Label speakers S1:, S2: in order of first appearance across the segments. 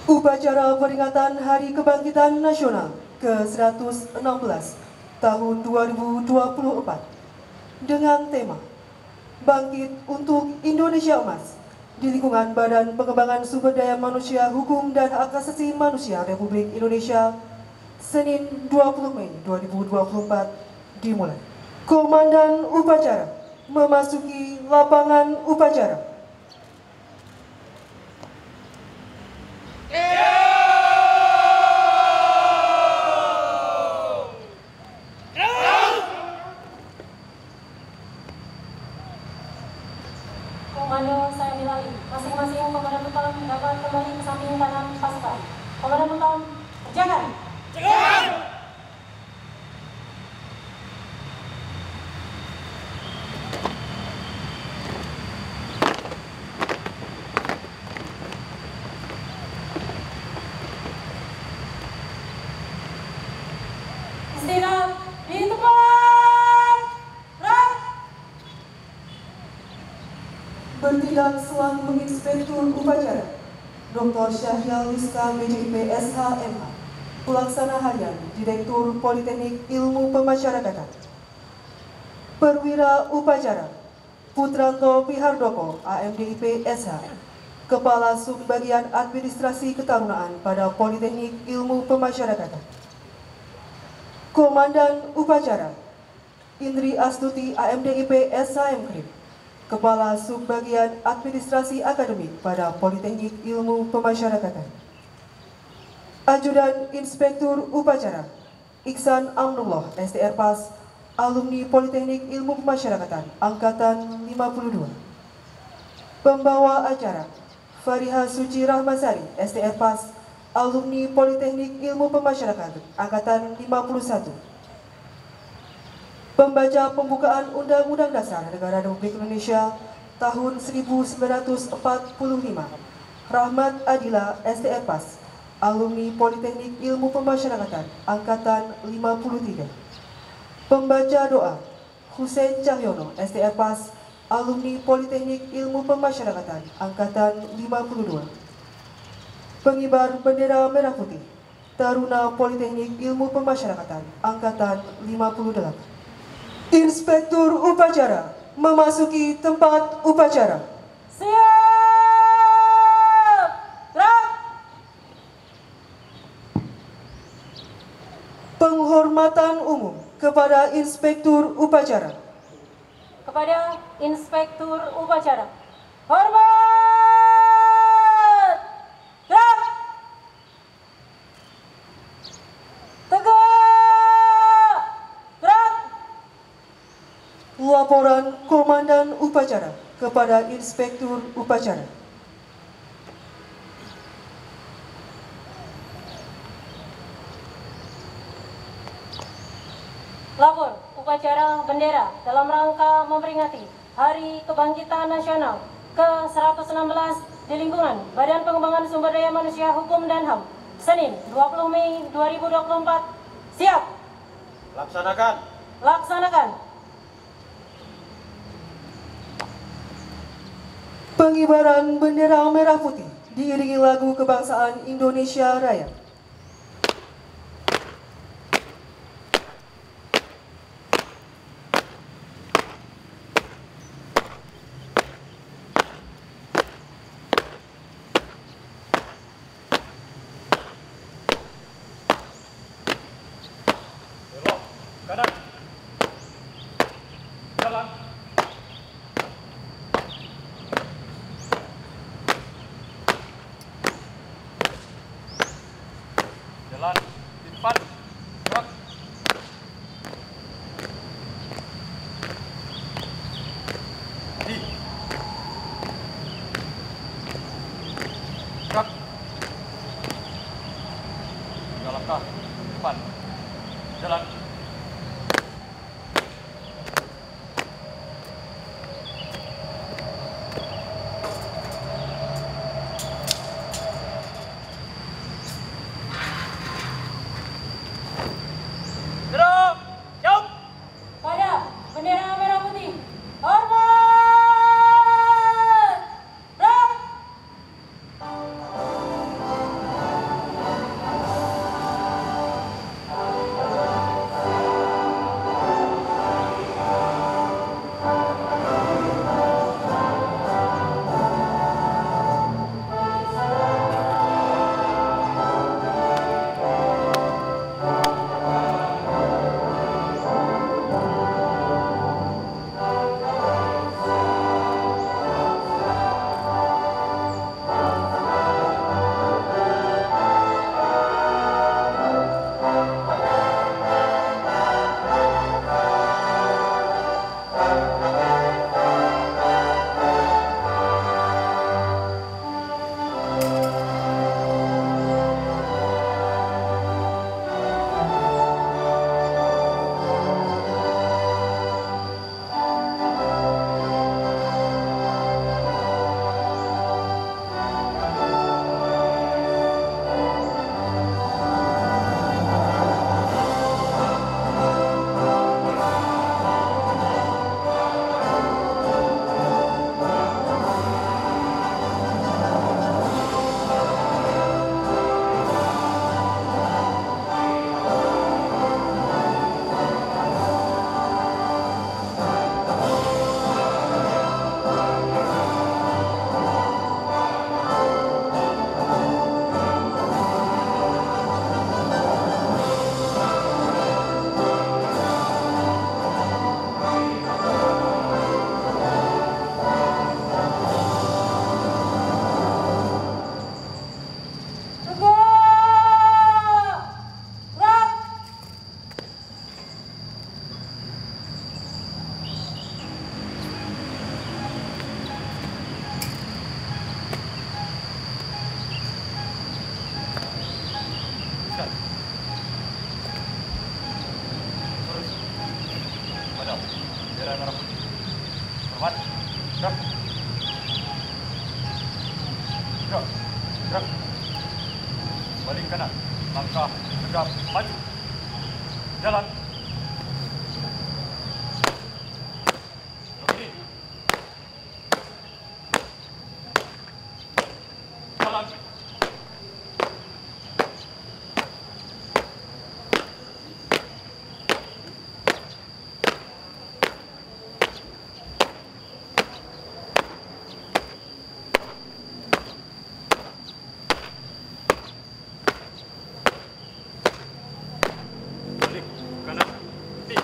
S1: Upacara peringatan Hari Kebangkitan Nasional ke-116 tahun 2024 dengan tema Bangkit untuk Indonesia Emas di lingkungan Badan Pengembangan Sumber Daya Manusia Hukum dan Hak Asasi Manusia Republik Indonesia, Senin 20 Mei 2024 dimulai. Komandan Upacara memasuki lapangan upacara.
S2: Komando saya nilai, masing-masing komandan utama dapat kembali ke samping kanan pasukan. Komandan utama, jangan! Istirahat di tempat!
S1: Bertindak selaku Inspektur Upacara Dr. Syahrial Rizka MJIP SHMH, Pelaksana Harian Direktur Politeknik Ilmu Pemasyarakatan. Perwira Upacara Putranto Pihardoko AMDIP SH, Kepala Subbagian Administrasi Ketarunaan pada Politeknik Ilmu Pemasyarakatan. Komandan Upacara Indri Astuti AMDIP SHM Krip, Kepala Subbagian Administrasi Akademik pada Politeknik Ilmu Pemasyarakatan. Ajudan Inspektur Upacara Iksan Amrullah STR PAS, Alumni Politeknik Ilmu Pemasyarakatan Angkatan 52. Pembawa acara Fariha Suci Rahmasari STR PAS, Alumni Politeknik Ilmu Pemasyarakatan Angkatan 51. Pembaca pembukaan Undang-Undang Dasar Negara Republik Indonesia tahun 1945, Rahmat Adila STR PAS, Alumni Politeknik Ilmu Pemasyarakatan Angkatan 53. Pembaca doa Hussein Cahyono STR PAS, Alumni Politeknik Ilmu Pemasyarakatan Angkatan 52. Pengibar bendera merah putih Taruna Politeknik Ilmu Pemasyarakatan Angkatan 58. Inspektur Upacara memasuki tempat upacara.
S2: Siap! Gerak!
S1: Penghormatan umum kepada Inspektur Upacara.
S2: Kepada Inspektur Upacara, hormat! Gerak! Tegak! Gerak!
S1: Laporan Komandan Upacara kepada Inspektur Upacara.
S2: Lapor upacara bendera dalam rangka memperingati Hari Kebangkitan Nasional ke-116 di lingkungan Badan Pengembangan Sumber Daya Manusia Hukum dan HAM, Senin 20 Mei 2024. Siap!
S3: Laksanakan.
S2: Laksanakan!
S1: Pengibaran bendera merah putih diiringi lagu kebangsaan Indonesia Raya.
S3: Belok kanan. Jalan. Jalan di depan. Gerak. Di. Gerak. 3 langkah depan. Jalan. Gerak. Jauh.
S2: Pada bendera merah putih, hormat! Gerak!
S3: Terus. Padam. Bendera merah putih. Hormat. Gerak. Gerak. Gerak. Baling kanan. Langkah tegap maju. Jalan. Begini. Jalan. Balik kanan. Putih.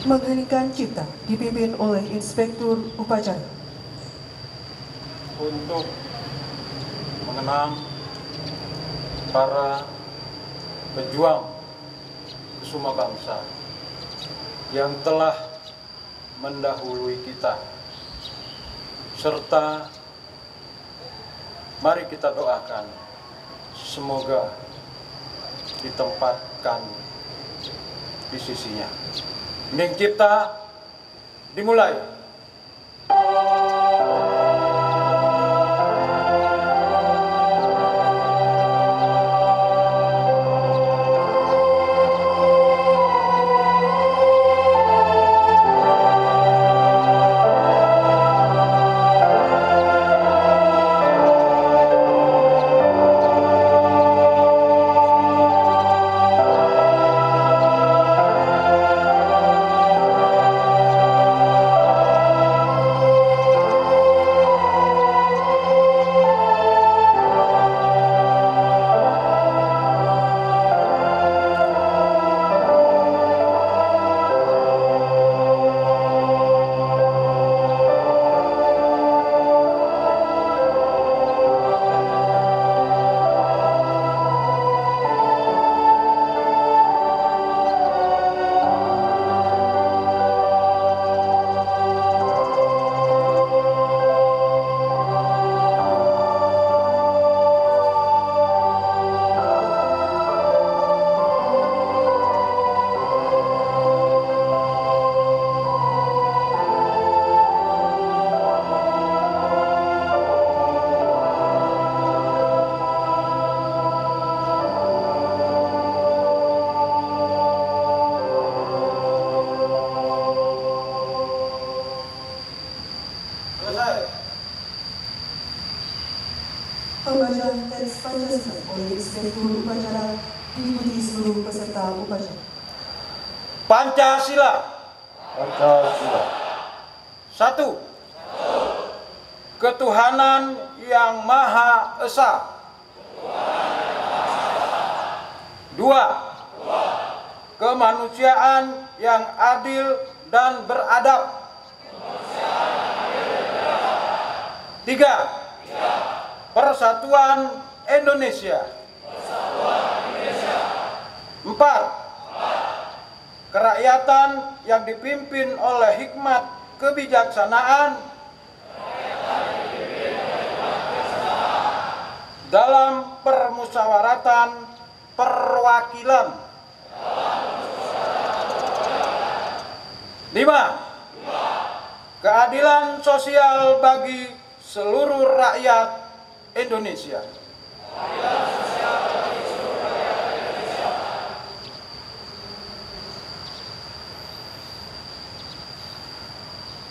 S1: Mengheningkan cipta dipimpin oleh Inspektur Upacara.
S4: Untuk mengenang para pejuang Kusuma Bangsa yang telah mendahului kita, serta mari kita doakan semoga ditempatkan di sisinya. Hening cipta dimulai.
S1: Pembacaan teks Pancasila oleh Inspektur Upacara diikuti seluruh peserta upacara.
S4: Pancasila.
S5: Pancasila.
S4: 1. Ketuhanan yang Maha Esa. 2. Kemanusiaan yang adil dan beradab. 3. Persatuan Indonesia. 4. Kerakyatan yang dipimpin oleh hikmat kebijaksanaan dalam permusyawaratan perwakilan. 5. Keadilan sosial bagi seluruh rakyat Indonesia.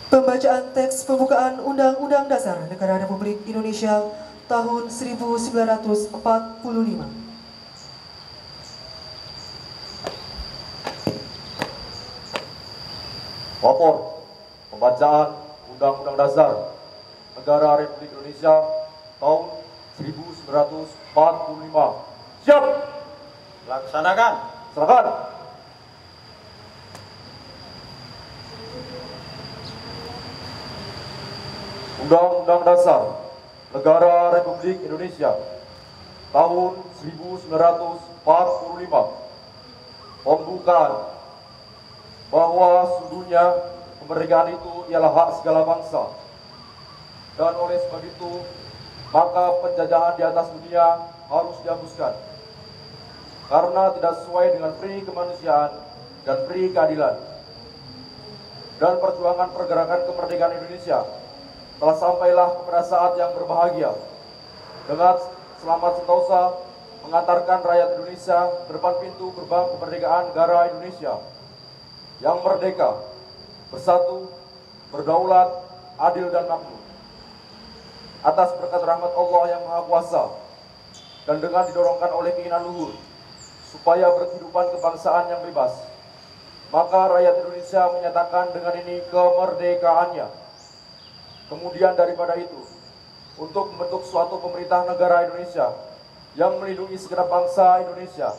S1: Pembacaan teks pembukaan Undang-Undang Dasar Negara Republik Indonesia tahun 1945.
S5: Rapor pembacaan Undang-Undang Dasar Negara Republik Indonesia tahun 1945. Siap.
S4: Laksanakan.
S5: Silakan. Undang-Undang Dasar Negara Republik Indonesia tahun 1945 pembukaan bahwa sesungguhnya kemerdekaan itu ialah hak segala bangsa, dan oleh sebab itu maka penjajahan di atas dunia harus dihapuskan karena tidak sesuai dengan pri kemanusiaan dan pri keadilan. Dan perjuangan pergerakan kemerdekaan Indonesia telah sampailah kepada saat yang berbahagia dengan selamat sentosa mengantarkan rakyat Indonesia ke depan pintu gerbang kemerdekaan negara Indonesia yang merdeka, bersatu, berdaulat, adil dan makmur. Atas berkat rahmat Allah yang Maha Kuasa dan dengan didorongkan oleh keinginan luhur supaya berkehidupan kebangsaan yang bebas, maka rakyat Indonesia menyatakan dengan ini kemerdekaannya. Kemudian daripada itu, untuk membentuk suatu pemerintah negara Indonesia yang melindungi segenap bangsa Indonesia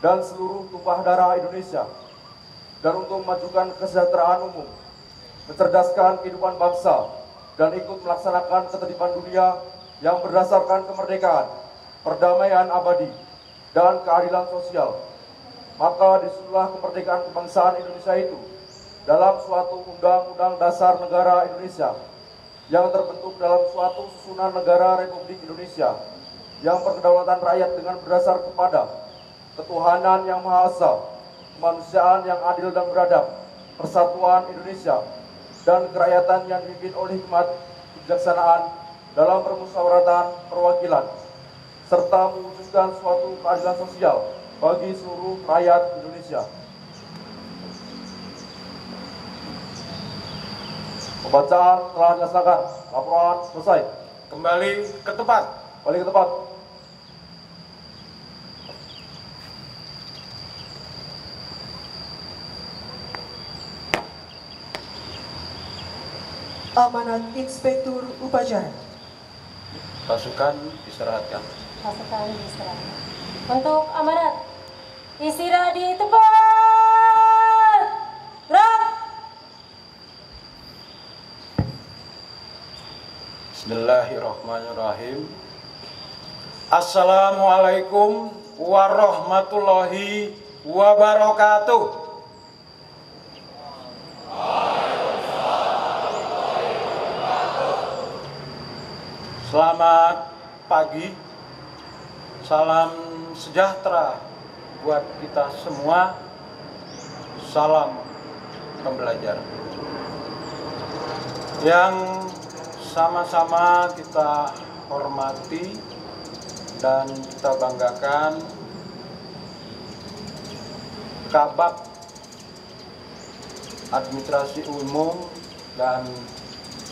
S5: dan seluruh tumpah darah Indonesia, dan untuk memajukan kesejahteraan umum, mencerdaskan kehidupan bangsa, dan ikut melaksanakan ketertiban dunia yang berdasarkan kemerdekaan, perdamaian abadi, dan keadilan sosial. Maka disusunlah kemerdekaan kebangsaan Indonesia itu dalam suatu Undang-Undang Dasar Negara Indonesia yang terbentuk dalam suatu susunan negara Republik Indonesia yang berkedaulatan rakyat dengan berdasar kepada ketuhanan yang Maha Esa, kemanusiaan yang adil dan beradab, persatuan Indonesia, dan kerakyatan yang dipimpin oleh hikmat kebijaksanaan dalam permusyawaratan perwakilan, serta mewujudkan suatu keadilan sosial bagi seluruh rakyat Indonesia. Pembacaan telah dilaksanakan. Laporan selesai.
S4: Kembali ke tempat.
S5: Kembali ke tempat.
S1: Amanat Inspektur Upacara.
S4: Pasukan istirahatkan.
S2: Pasukan istirahat. Untuk amanat, istirahat di tempat. Gerak.
S4: Bismillahirrahmanirrahim. Assalamualaikum warahmatullahi wabarakatuh. Selamat pagi, salam sejahtera buat kita semua, salam pembelajar. Yang sama-sama kita hormati dan kita banggakan Kabak Administrasi Umum dan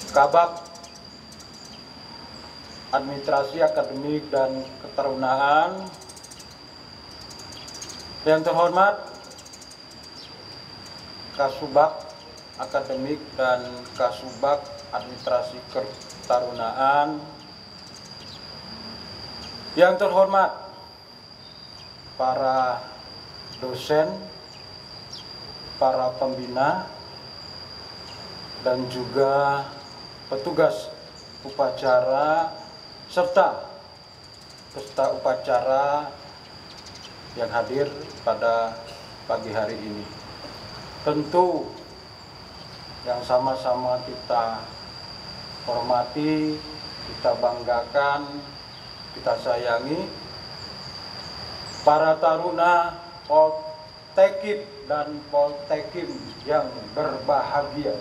S4: Kabak Administrasi Akademik dan Ketarunaan. Yang terhormat Kasubag Akademik dan Kasubag Administrasi Ketarunaan. Yang terhormat para dosen, para pembina, dan juga petugas upacara serta peserta upacara yang hadir pada pagi hari ini. Tentu yang sama-sama kita hormati, kita banggakan, kita sayangi para taruna Poltekip dan Poltekim yang berbahagia.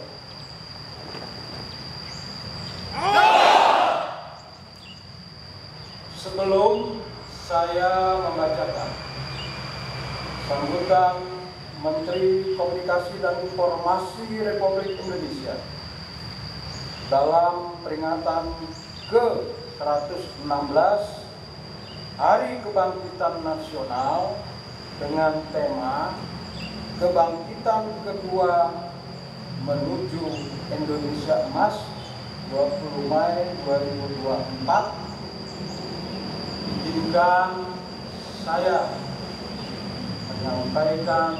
S4: Sebelum saya membacakan sambutan Menteri Komunikasi dan Informasi Republik Indonesia dalam peringatan ke-116 Hari Kebangkitan Nasional dengan tema Kebangkitan Kedua Menuju Indonesia Emas 20 Mei 2024, izinkan saya menyampaikan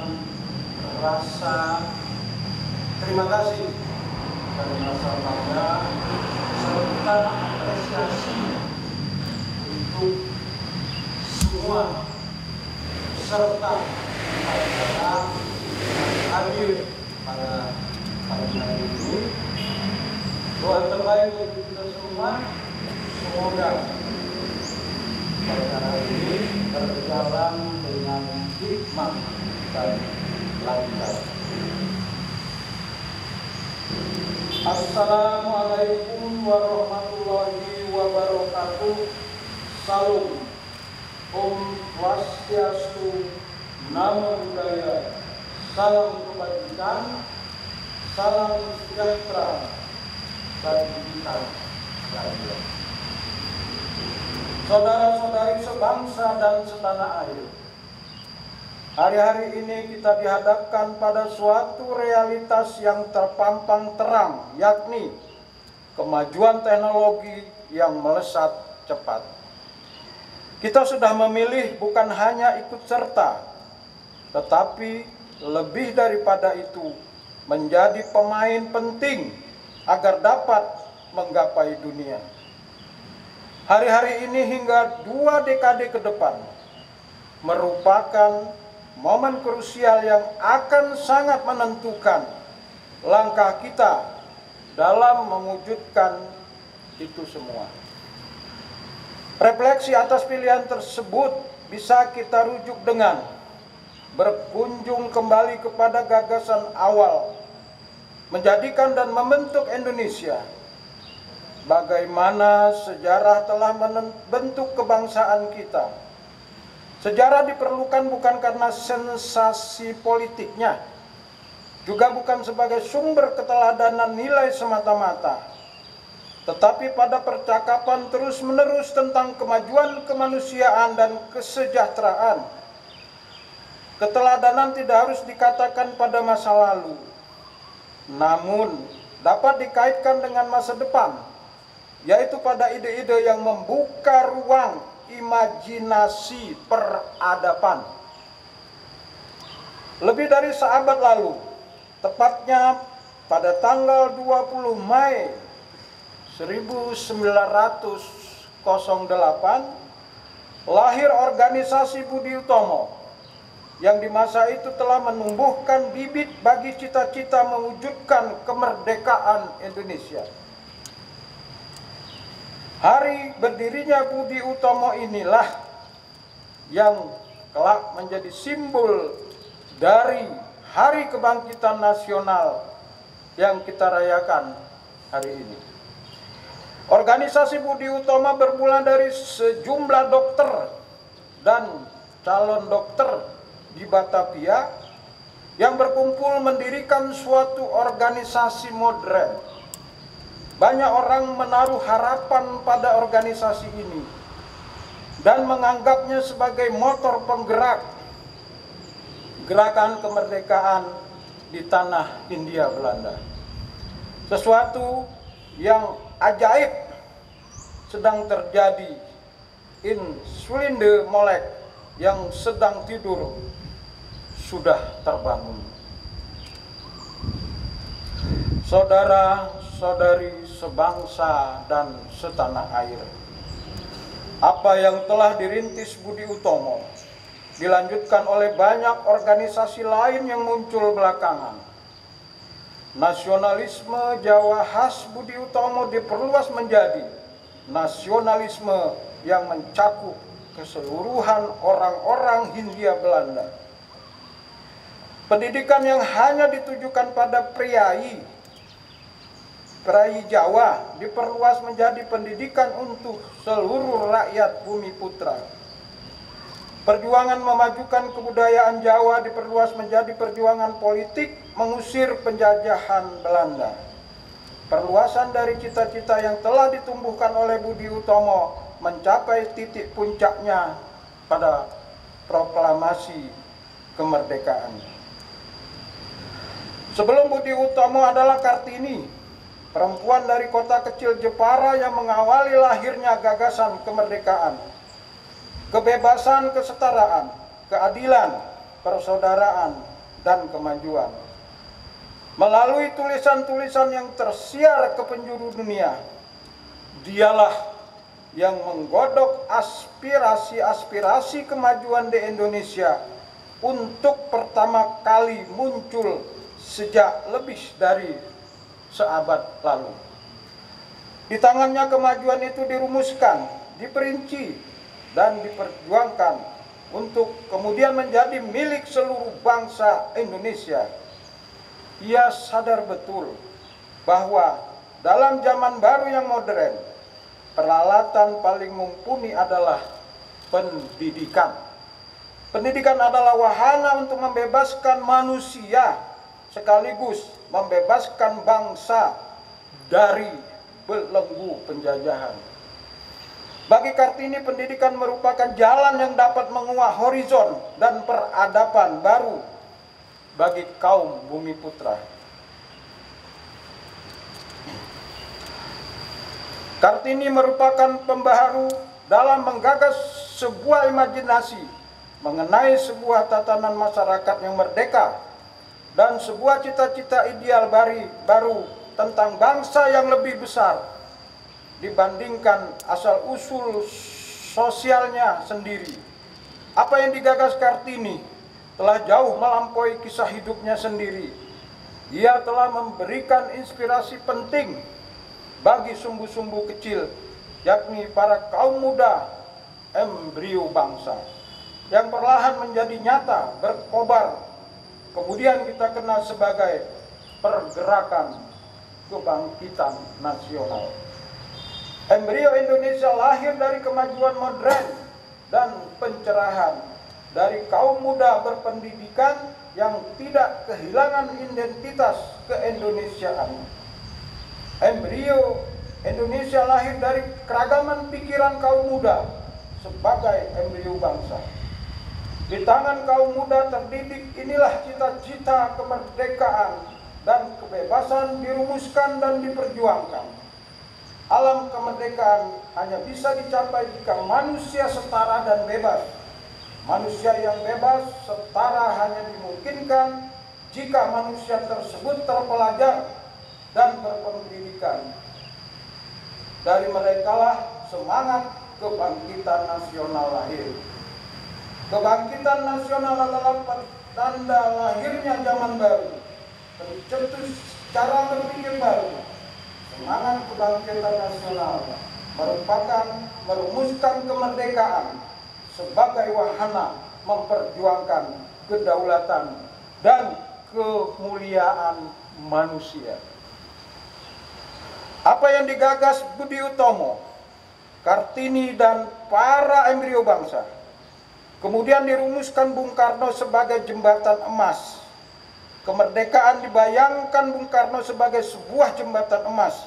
S4: rasa terima kasih dan rasa bangga kata apresiasi untuk semua peserta acara hadir pada pagi hari ini. Doa terbaik untuk kita semua, semoga acara ini berjalan dengan hikmat dan lancar. Assalamualaikum warahmatullahi wabarakatuh. Salam. Om Swastiastu, Namo Buddhaya. Salam kebajikan, salam sejahtera bagi kita sekalian. Saudara-saudari sebangsa dan setanah air, hari-hari ini kita dihadapkan pada suatu realitas yang terpampang terang, yakni kemajuan teknologi yang melesat cepat. Kita sudah memilih bukan hanya ikut serta, tetapi lebih daripada itu menjadi pemain penting agar dapat menggapai dunia. Hari-hari ini hingga 2 dekade ke depan merupakan momen krusial yang akan sangat menentukan langkah kita dalam mewujudkan itu semua. Refleksi atas pilihan tersebut bisa kita rujuk dengan berkunjung kembali kepada gagasan awal menjadikan dan membentuk Indonesia. Bagaimana sejarah telah membentuk kebangsaan kita. Sejarah diperlukan bukan karena sensasi politiknya, juga bukan sebagai sumber keteladanan nilai semata-mata, tetapi pada percakapan terus-menerus tentang kemajuan kemanusiaan dan kesejahteraan. Keteladanan tidak harus dikatakan pada masa lalu, namun dapat dikaitkan dengan masa depan, yaitu pada ide-ide yang membuka ruang imajinasi peradaban. Lebih dari seabad lalu, tepatnya pada tanggal 20 Mei 1908, lahir organisasi Budi Utomo yang di masa itu telah menumbuhkan bibit bagi cita-cita mewujudkan kemerdekaan Indonesia. Hari berdirinya Budi Utomo inilah yang kelak menjadi simbol dari Hari Kebangkitan Nasional yang kita rayakan hari ini. Organisasi Budi Utomo bermula dari sejumlah dokter dan calon dokter di Batavia yang berkumpul mendirikan suatu organisasi modern. Banyak orang menaruh harapan pada organisasi ini dan menganggapnya sebagai motor penggerak gerakan kemerdekaan di tanah Hindia Belanda. Sesuatu yang ajaib sedang terjadi in Swinde Molek yang sedang tidur sudah terbangun. Saudara-saudari sebangsa dan setanah air, apa yang telah dirintis Budi Utomo dilanjutkan oleh banyak organisasi lain yang muncul belakangan. Nasionalisme Jawa khas Budi Utomo diperluas menjadi nasionalisme yang mencakup keseluruhan orang-orang Hindia Belanda. Pendidikan yang hanya ditujukan pada priai Jawa diperluas menjadi pendidikan untuk seluruh rakyat bumi putra. Perjuangan memajukan kebudayaan Jawa diperluas menjadi perjuangan politik mengusir penjajahan Belanda. Perluasan dari cita-cita yang telah ditumbuhkan oleh Budi Utomo mencapai titik puncaknya pada proklamasi kemerdekaan. Sebelum Budi Utomo adalah Kartini, perempuan dari kota kecil Jepara yang mengawali lahirnya gagasan kemerdekaan, kebebasan, kesetaraan, keadilan, persaudaraan, dan kemajuan. Melalui tulisan-tulisan yang tersiar ke penjuru dunia, Dialah yang menggodok aspirasi-aspirasi kemajuan di Indonesia untuk pertama kali muncul sejak lebih dari seabad lalu. Di tangannya kemajuan itu dirumuskan, diperinci, dan diperjuangkan untuk kemudian menjadi milik seluruh bangsa Indonesia. Ia sadar betul bahwa dalam zaman baru yang modern, peralatan paling mumpuni adalah pendidikan. Pendidikan adalah wahana untuk membebaskan manusia sekaligus membebaskan bangsa dari belenggu penjajahan. Bagi Kartini, pendidikan merupakan jalan yang dapat menguak horizon dan peradaban baru bagi kaum Bumi Putra. Kartini merupakan pembaharu dalam menggagas sebuah imajinasi mengenai sebuah tatanan masyarakat yang merdeka dan sebuah cita-cita ideal baru tentang bangsa yang lebih besar dibandingkan asal-usul sosialnya sendiri. Apa yang digagas Kartini telah jauh melampaui kisah hidupnya sendiri. Ia telah memberikan inspirasi penting bagi sumbu-sumbu kecil, yakni para kaum muda embrio bangsa, yang perlahan menjadi nyata, berkobar. Kemudian kita kenal sebagai pergerakan kebangkitan nasional. Embrio Indonesia lahir dari kemajuan modern dan pencerahan dari kaum muda berpendidikan yang tidak kehilangan identitas keindonesiaan. Embrio Indonesia lahir dari keragaman pikiran kaum muda sebagai embrio bangsa. Di tangan kaum muda terdidik inilah cita-cita kemerdekaan dan kebebasan dirumuskan dan diperjuangkan. Alam kemerdekaan hanya bisa dicapai jika manusia setara dan bebas. Manusia yang bebas setara hanya dimungkinkan jika manusia tersebut terpelajar dan berpendidikan. Dari merekalah semangat kebangkitan nasional lahir. Kebangkitan nasional adalah pertanda lahirnya zaman baru, pencetus cara berpikir baru. Semangat kebangkitan nasional merupakan merumuskan kemerdekaan sebagai wahana memperjuangkan kedaulatan dan kemuliaan manusia. Apa yang digagas Budi Utomo, Kartini, dan para embrio bangsa kemudian dirumuskan Bung Karno sebagai jembatan emas. Kemerdekaan dibayangkan Bung Karno sebagai sebuah jembatan emas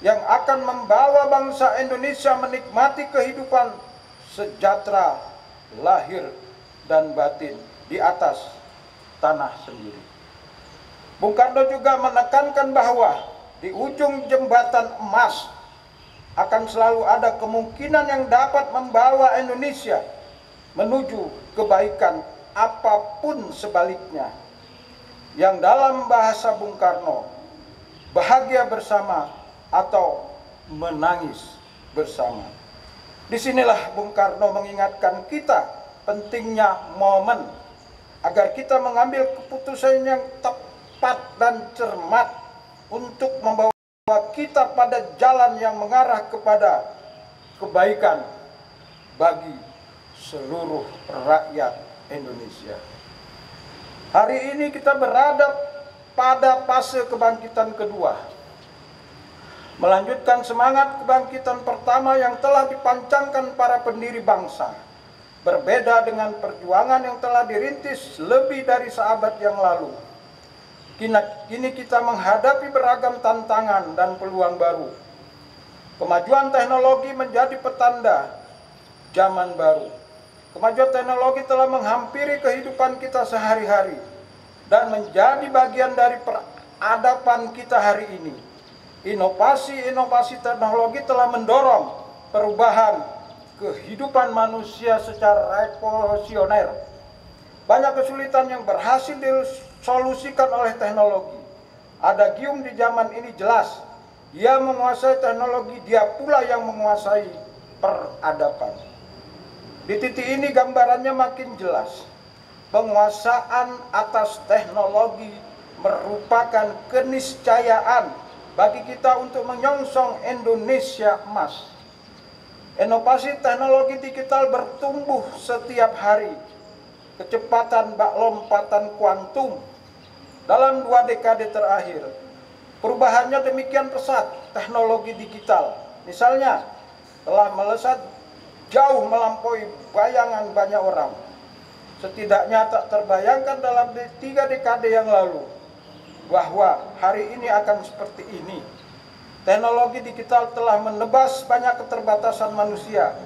S4: yang akan membawa bangsa Indonesia menikmati kehidupan sejahtera lahir dan batin di atas tanah sendiri. Bung Karno juga menekankan bahwa di ujung jembatan emas akan selalu ada kemungkinan yang dapat membawa Indonesia menuju kebaikan apapun sebaliknya, yang dalam bahasa Bung Karno bahagia bersama atau menangis bersama. Disinilah Bung Karno mengingatkan kita pentingnya momen agar kita mengambil keputusan yang tepat dan cermat untuk membawa kita pada jalan yang mengarah kepada kebaikan bagi seluruh rakyat Indonesia. Hari ini kita berada pada fase kebangkitan kedua, melanjutkan semangat kebangkitan pertama yang telah dipancangkan para pendiri bangsa. Berbeda dengan perjuangan yang telah dirintis lebih dari seabad yang lalu. Kini kita menghadapi beragam tantangan dan peluang baru. Kemajuan teknologi menjadi petanda zaman baru. Kemajuan teknologi telah menghampiri kehidupan kita sehari-hari dan menjadi bagian dari peradaban kita hari ini. Inovasi-inovasi teknologi telah mendorong perubahan kehidupan manusia secara revolusioner. Banyak kesulitan yang berhasil disolusikan oleh teknologi. Adagium di zaman ini jelas, Dia menguasai teknologi, dia pula yang menguasai peradaban. Di titik ini gambarannya makin jelas. Penguasaan atas teknologi merupakan keniscayaan bagi kita untuk menyongsong Indonesia emas. Inovasi teknologi digital bertumbuh setiap hari. Kecepatan bak lompatan kuantum dalam 2 dekade terakhir. Perubahannya demikian pesat, teknologi digital. Misalnya, telah melesat jauh melampaui bayangan banyak orang. Setidaknya tak terbayangkan dalam 3 dekade yang lalu bahwa hari ini akan seperti ini. Teknologi digital telah menebas banyak keterbatasan manusia.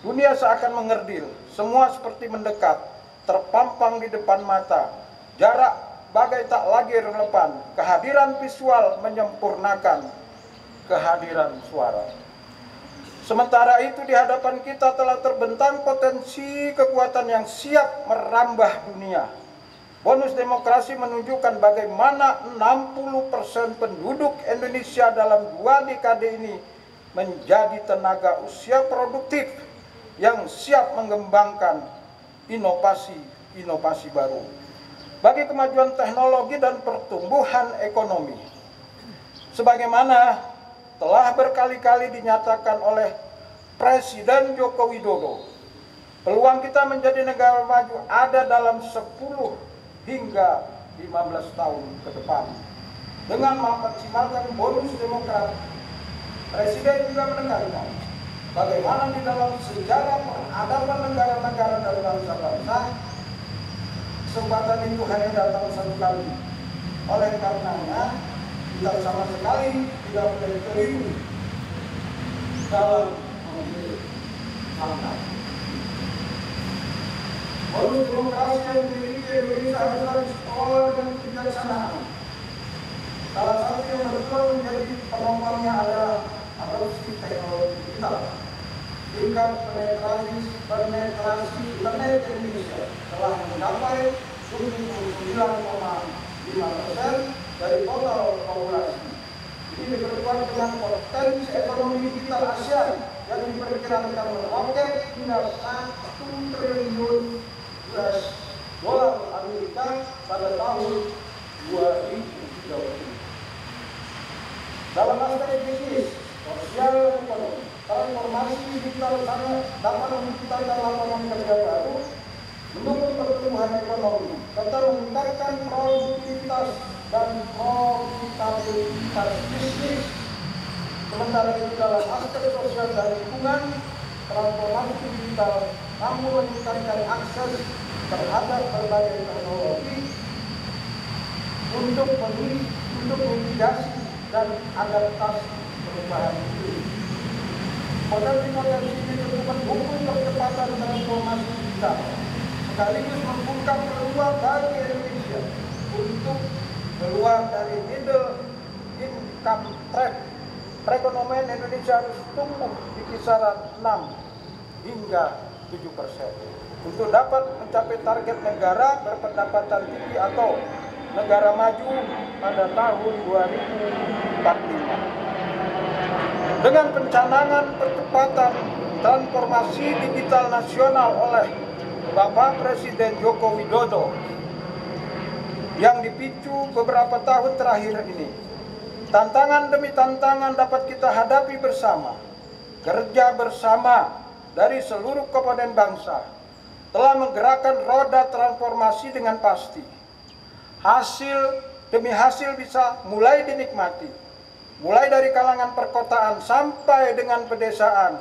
S4: Dunia seakan mengerdil, semua seperti mendekat, terpampang di depan mata. Jarak bagai tak lagi relevan. Kehadiran visual menyempurnakan kehadiran suara. Sementara itu di hadapan kita telah terbentang potensi kekuatan yang siap merambah dunia. Bonus demokrasi menunjukkan bagaimana 60% penduduk Indonesia dalam 2 dekade ini menjadi tenaga usia produktif yang siap mengembangkan inovasi baru bagi kemajuan teknologi dan pertumbuhan ekonomi. Sebagaimana telah berkali-kali dinyatakan oleh Presiden Joko Widodo, peluang kita menjadi negara maju ada dalam 10 hingga 15 tahun ke depan. Dengan memaksimalkan bonus demokrasi, Presiden juga menekankan bagaimana di dalam sejarah peradaban negara-negara dan bangsa-bangsa, kesempatan itu hanya datang satu kali. Oleh karenanya, kita sama sekali tidak boleh keliru dalam memilih langkah. Bonus demokrasi yang dimiliki Indonesia adalah sekolah dan kebijaksanaan. Salah satu yang betul menjadi penopangnya adalah adopsi teknologi digital. Tingkat penetrasi internet Indonesia telah mencapai 79,5% dari total populasi. Ini diperkuat dengan potensi ekonomi digital ASEAN yang diperkirakan meroket hingga 1 triliun US dolar Amerika pada tahun 2030. Dalam aspek bisnis, sosial, dan ekonomi, transformasi digital dapat menciptakan lapangan kerja baru, mendukung pertumbuhan ekonomi, serta meningkatkan produktivitas dan profitabilitas bisnis. Sementara itu dalam aspek sosial dan lingkungan, transformasi digital mampu meningkatkan akses terhadap berbagai teknologi untuk mitigasi dan adaptasi perubahan iklim. Potensi-potensi ini cukup mendukung percepatan transformasi digital, sekaligus membuka peluang bagi Indonesia untuk keluar dari middle income trap. Perekonomian Indonesia harus tumbuh di kisaran 6 hingga 7% untuk dapat mencapai target negara berpendapatan tinggi atau negara maju pada tahun 2045. Dengan pencanangan percepatan transformasi digital nasional oleh Bapak Presiden Joko Widodo yang dipicu beberapa tahun terakhir ini, tantangan demi tantangan dapat kita hadapi bersama. Kerja bersama dari seluruh komponen bangsa telah menggerakkan roda transformasi dengan pasti. Hasil demi hasil bisa mulai dinikmati, mulai dari kalangan perkotaan sampai dengan pedesaan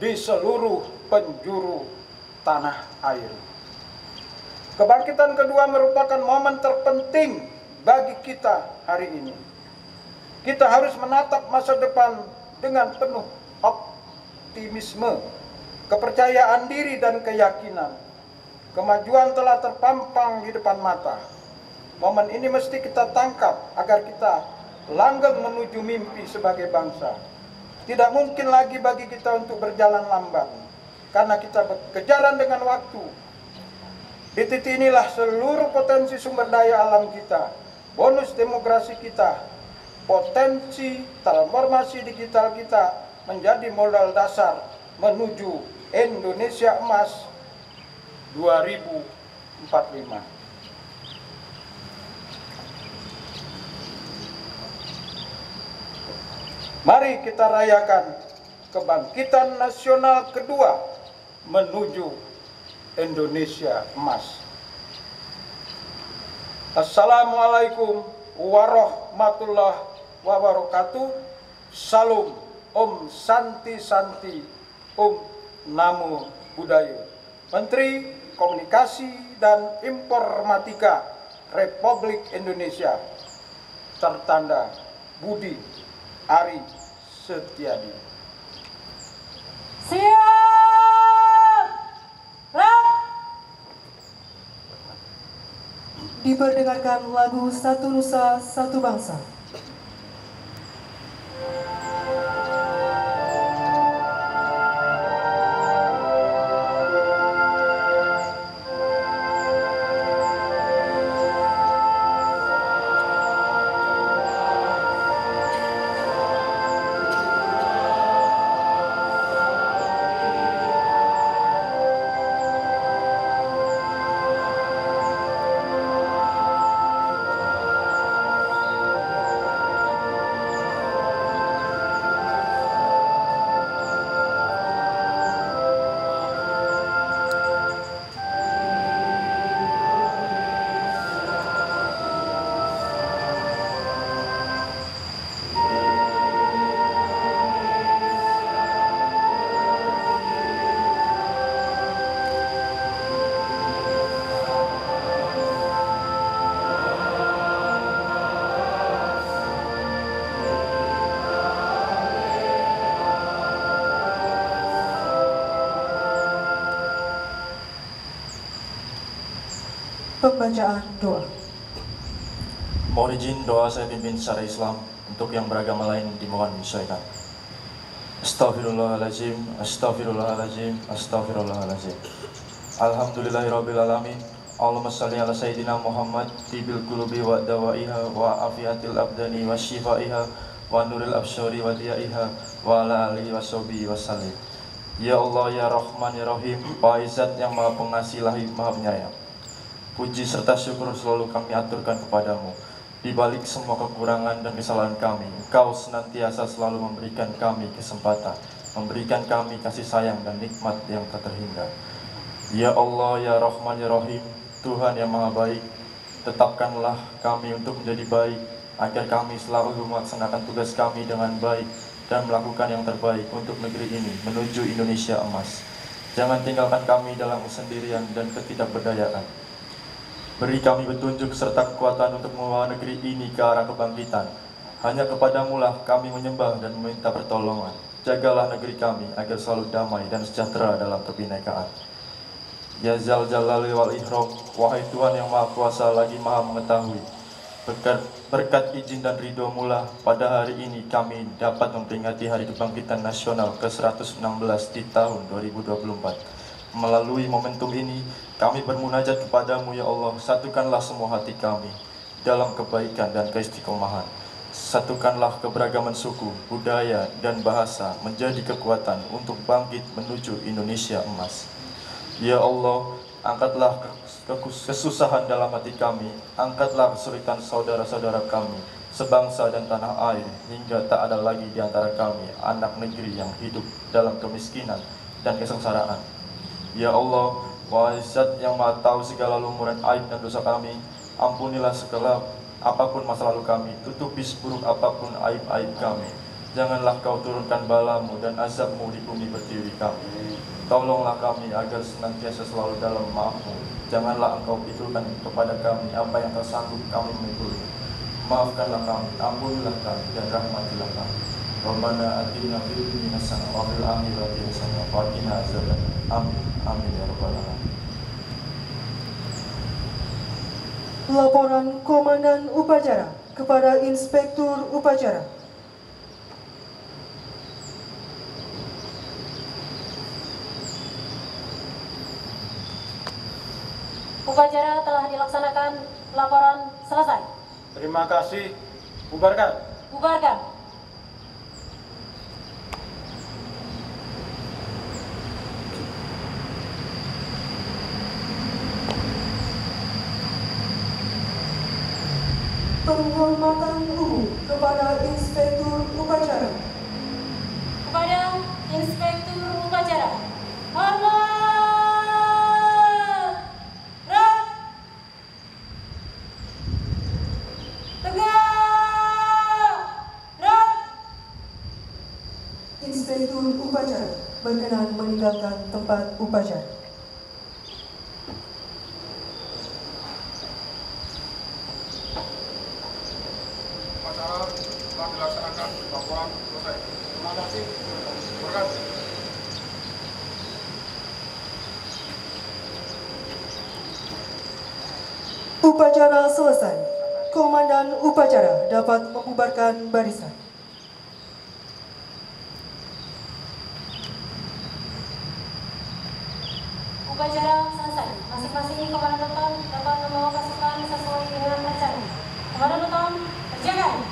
S4: di seluruh penjuru tanah air. Kebangkitan kedua merupakan momen terpenting bagi kita hari ini. Kita harus menatap masa depan dengan penuh optimisme, kepercayaan diri dan keyakinan. Kemajuan telah terpampang di depan mata. Momen ini mesti kita tangkap agar kita langgeng menuju mimpi sebagai bangsa. Tidak mungkin lagi bagi kita untuk berjalan lambat, karena kita berkejaran dengan waktu. Di titik inilah seluruh potensi sumber daya alam kita, bonus demokrasi kita, potensi transformasi digital kita menjadi modal dasar menuju Indonesia Emas 2045. Mari kita rayakan kebangkitan nasional kedua menuju Indonesia Emas. Assalamualaikum warahmatullahi wabarakatuh. Salam, Om Santi Santi, Om Namo Buddhaya. Menteri Komunikasi dan Informatika Republik Indonesia, tertanda Budi Ari Setiadi.
S2: Siap! Rak!
S1: Diperdengarkan lagu Satu Nusa Satu Bangsa. Pembacaan doa.
S6: Mohon izin doa saya pimpin secara Islam, untuk yang beragama lain dimohon menyesuaikan. Astaghfirullahaladzim, astaghfirullahaladzim, astaghfirullahaladzim. Alhamdulillahirrabbilalamin. Allahumma salli ala Sayyidina Muhammad tibil qulubi wa dawaiha wa afiatil abdani wa shifaiha wa nuril absyari wa diyaiha wa ala alihi wa sahbihi wa sallim. Ya Allah, ya Rahman, ya Rahim, Pak Izzat yang maha pengasih lagi maha penyayang. Puji serta syukur selalu kami aturkan kepadamu. Di balik semua kekurangan dan kesalahan kami, Engkau senantiasa selalu memberikan kami kesempatan, memberikan kami kasih sayang dan nikmat yang tak terhingga. Ya Allah, ya Rahman, ya Rahim, Tuhan yang maha baik, tetapkanlah kami untuk menjadi baik, agar kami selalu melaksanakan tugas kami dengan baik dan melakukan yang terbaik untuk negeri ini menuju Indonesia Emas. Jangan tinggalkan kami dalam kesendirian dan ketidakberdayaan. Beri kami petunjuk serta kekuatan untuk membawa negeri ini ke arah kebangkitan. Hanya kepadamulah kami menyembah dan meminta pertolongan. Jagalah negeri kami agar selalu damai dan sejahtera dalam kebinekaan. Ya Zal Jalali wal Ihram, wahai Tuhan yang maha kuasa lagi maha mengetahui, berkat izin dan ridho-Mu pada hari ini kami dapat memperingati Hari Kebangkitan Nasional ke-116 di tahun 2024. Melalui momentum ini, kami bermunajat kepadamu ya Allah, satukanlah semua hati kami dalam kebaikan dan keistiqomahan. Satukanlah keberagaman suku, budaya, dan bahasa menjadi kekuatan untuk bangkit menuju Indonesia Emas. Ya Allah, angkatlah kesusahan dalam hati kami, angkatlah kesulitan saudara-saudara kami, sebangsa dan tanah air, hingga tak ada lagi di antara kami anak negeri yang hidup dalam kemiskinan dan kesengsaraan. Ya Allah, wahai Zat yang maha tahu segala lumuran aib dan dosa kami, ampunilah segala apapun masa lalu kami, tutupi seburuk apapun aib-aib kami. Janganlah Kau turunkan balamu dan azabmu di bumi pertiwi kami. Tolonglah kami agar senantiasa selalu dalam maaf-Mu. Janganlah Engkau pikulkan kepada kami apa yang tak sanggup kami memikul. Maafkanlah kami, ampunilah kami, dan rahmatilah kami. Rabbana atina fid dunya hasanah wa fil akhirati hasanah wa qina azabannar. Amin. Amin ya rabbal alamin.
S1: Laporan Komandan Upacara kepada Inspektur Upacara.
S2: Upacara telah dilaksanakan, laporan selesai.
S4: Terima kasih. Bubarkan.
S2: Bubarkan.
S1: Penghormatan umum kepada Inspektur Upacara.
S2: Kepada Inspektur Upacara. Hormat! Gerak! Tegak! Gerak!
S1: Inspektur Upacara berkenan meninggalkan tempat upacara.
S4: Upacara telah dilaksanakan, laporan selesai. Terima kasih. Terima kasih.
S1: Upacara selesai. Komandan upacara dapat membubarkan barisan.
S2: Upacara selesai. Masing-masing komandan dapat membawa pasukan sesuai dengan rencana. Komandan utama, kerjakan!